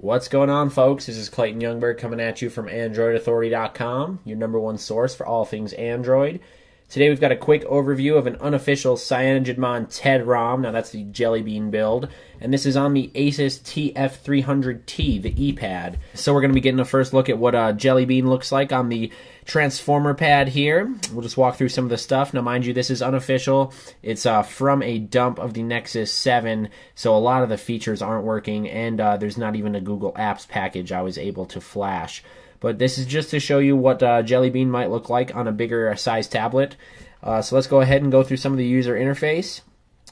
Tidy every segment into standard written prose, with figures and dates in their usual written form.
What's going on, folks? This is Clayton Youngberg coming at you from AndroidAuthority.com, your number one source for all things Android. Today we've got a quick overview of an unofficial CyanogenMod TED ROM. Now that's the Jelly Bean build, and this is on the Asus TF300T, the ePad. So we're going to be getting a first look at what Jelly Bean looks like on the transformer pad here. We'll just walk through some of the stuff. Now mind you, this is unofficial. It's from a dump of the Nexus 7, so a lot of the features aren't working, and there's not even a Google Apps package I was able to flash. But this is just to show you what Jelly Bean might look like on a bigger size tablet. So let's go ahead and go through some of the user interface.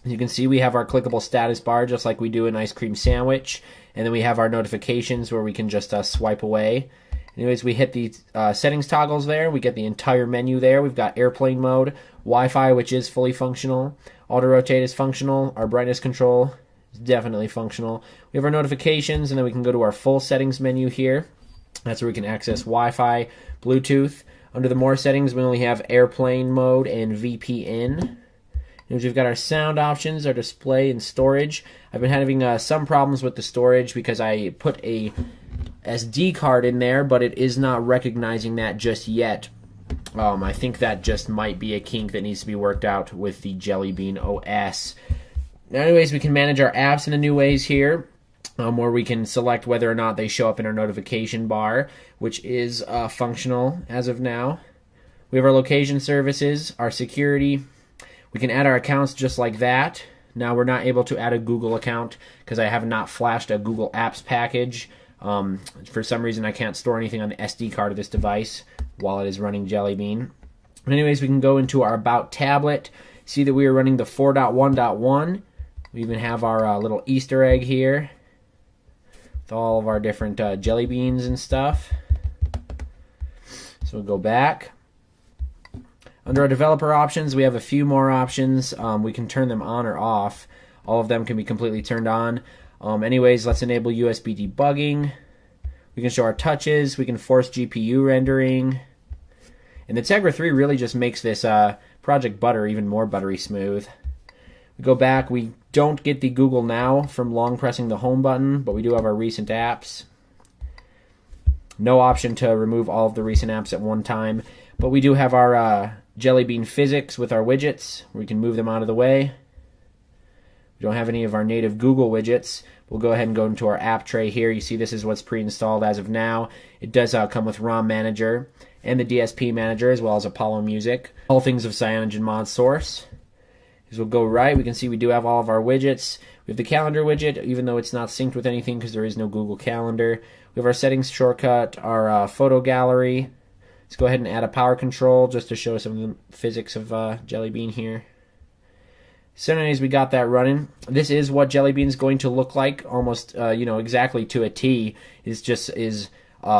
As you can see, we have our clickable status bar just like we do in Ice Cream Sandwich. And then we have our notifications where we can just swipe away. Anyways, we hit the settings toggles there. We get the entire menu there. We've got airplane mode, Wi-Fi, which is fully functional. Auto rotate is functional. Our brightness control is definitely functional. We have our notifications, and then we can go to our full settings menu here. That's where we can access Wi-Fi, Bluetooth. Under the more settings, we only have airplane mode and VPN. And we've got our sound options, our display, and storage. I've been having some problems with the storage because I put a SD card in there, but it is not recognizing that just yet. I think that just might be a kink that needs to be worked out with the Jelly Bean OS. Now, anyways, we can manage our apps in the new ways here. Where we can select whether or not they show up in our notification bar, which is functional as of now. We have our location services, our security. We can add our accounts just like that. Now we're not able to add a Google account because I have not flashed a Google Apps package. For some reason I can't store anything on the SD card of this device while it is running Jelly Bean. Anyways, we can go into our About tablet. See that we are running the 4.1.1. We even have our little Easter egg here. All of our different jelly beans and stuff. So we'll go back. Under our developer options, we have a few more options. We can turn them on or off. All of them can be completely turned on. Anyways, let's enable USB debugging. We can show our touches. We can force GPU rendering. And the Tegra 3 really just makes this Project Butter even more buttery smooth. We go back. We don't get the Google Now from long pressing the home button, but we do have our recent apps. No option to remove all of the recent apps at one time, but we do have our Jelly Bean Physics with our widgets. We can move them out of the way. We don't have any of our native Google widgets. We'll go ahead and go into our app tray here. You see this is what's pre-installed as of now. It does come with ROM Manager and the DSP Manager as well as Apollo Music. All things of CyanogenMod source. As we'll go right, we can see we do have all of our widgets. We have the calendar widget, even though it's not synced with anything because there is no Google Calendar. We have our settings shortcut, our photo gallery. Let's go ahead and add a power control just to show some of the physics of Jelly Bean here. So anyways, we got that running. This is what Jelly Bean is going to look like, almost exactly to a T. It just is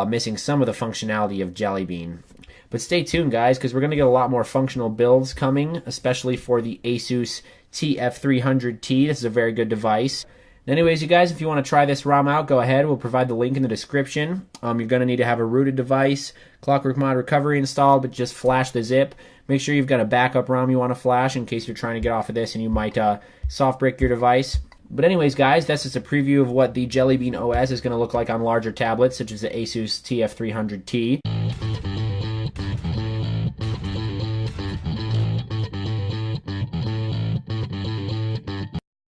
missing some of the functionality of Jelly Bean. But stay tuned, guys, because we're going to get a lot more functional builds coming, especially for the Asus TF300T. This is a very good device. Anyways, you guys, if you want to try this ROM out, go ahead. We'll provide the link in the description. You're going to need to have a rooted device, Clockwork Mod Recovery installed, but just flash the zip. Make sure you've got a backup ROM you want to flash in case you're trying to get off of this and you might soft break your device. But anyways, guys, that's just a preview of what the Jelly Bean OS is going to look like on larger tablets, such as the Asus TF300T.